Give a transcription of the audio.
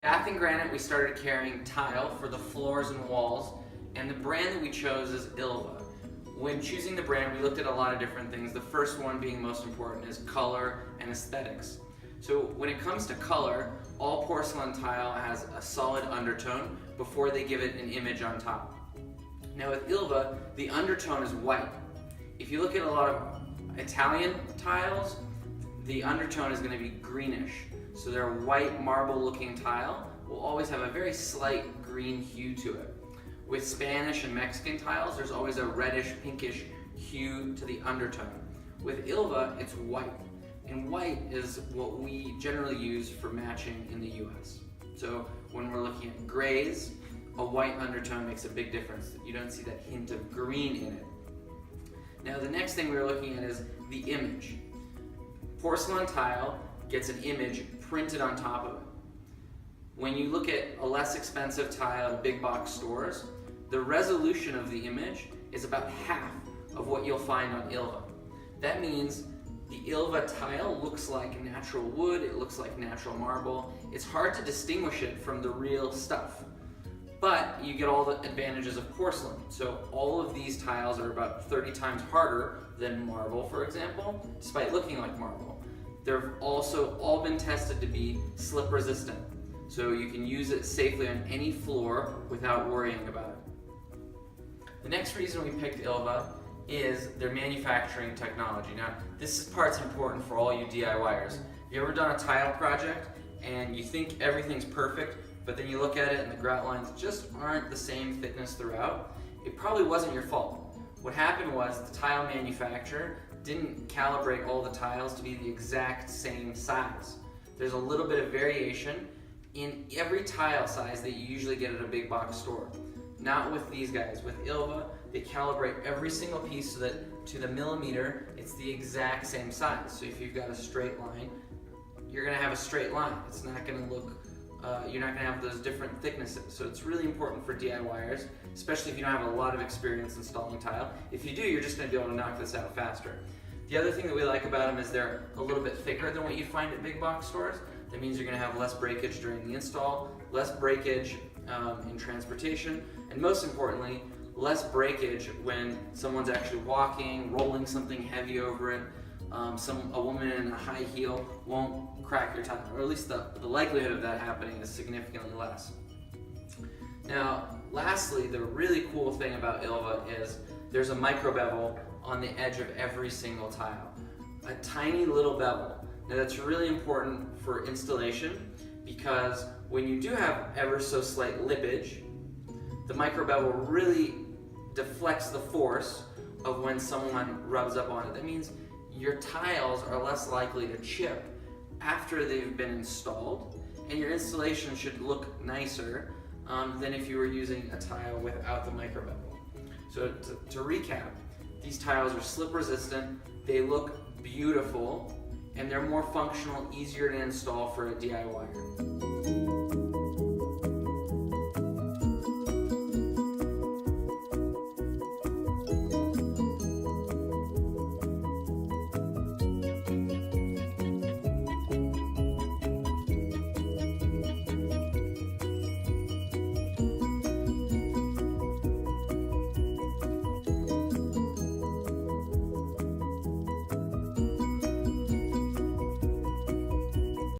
Bath and Granite, we started carrying tile for the floors and walls, and the brand that we chose is Ilva. When choosing the brand, we looked at a lot of different things. The first one being most important is color and aesthetics. So when it comes to color, all porcelain tile has a solid undertone before they give it an image on top. Now with Ilva, the undertone is white. If you look at a lot of Italian tiles, the undertone is going to be greenish. So their white marble looking tile will always have a very slight green hue to it. With Spanish and Mexican tiles, there's always a reddish, pinkish hue to the undertone. With Ilva, it's white. And white is what we generally use for matching in the US. So when we're looking at grays, a white undertone makes a big difference. You don't see that hint of green in it. Now the next thing we're looking at is the image. Porcelain tile gets an image printed on top of it. When you look at a less expensive tile at big box stores, the resolution of the image is about half of what you'll find on Ilva. That means the Ilva tile looks like natural wood, it looks like natural marble. It's hard to distinguish it from the real stuff. But you get all the advantages of porcelain. So all of these tiles are about 30 times harder than marble, for example, despite looking like marble. They've also all been tested to be slip resistant. So you can use it safely on any floor without worrying about it. The next reason we picked Ilva is their manufacturing technology. Now, this part's important for all you DIYers. Have you ever done a tile project and you think everything's perfect, but then you look at it and the grout lines just aren't the same thickness throughout? It probably wasn't your fault. What happened was the tile manufacturer didn't calibrate all the tiles to be the exact same size. There's a little bit of variation in every tile size that you usually get at a big box store. Not with these guys. With Ilva, they calibrate every single piece so that to the millimeter, it's the exact same size. So if you've got a straight line, you're gonna have a straight line. It's not gonna look, you're not gonna have those different thicknesses. So it's really important for DIYers, especially if you don't have a lot of experience installing tile. If you do, you're just gonna be able to knock this out faster. The other thing that we like about them is they're a little bit thicker than what you'd find at big box stores. That means you're going to have less breakage during the install, less breakage in transportation, and most importantly, less breakage when someone's actually walking, rolling something heavy over it. A woman in a high heel won't crack your tile, or at least the likelihood of that happening is significantly less. Now, lastly, the really cool thing about Ilva is there's a micro bevel on the edge of every single tile. A tiny little bevel. Now that's really important for installation because when you do have ever so slight lippage, the micro bevel really deflects the force of when someone rubs up on it. That means your tiles are less likely to chip after they've been installed, and your installation should look nicer than if you were using a tile without the micro bevel. So to recap, these tiles are slip resistant, they look beautiful, and they're more functional, easier to install for a DIYer.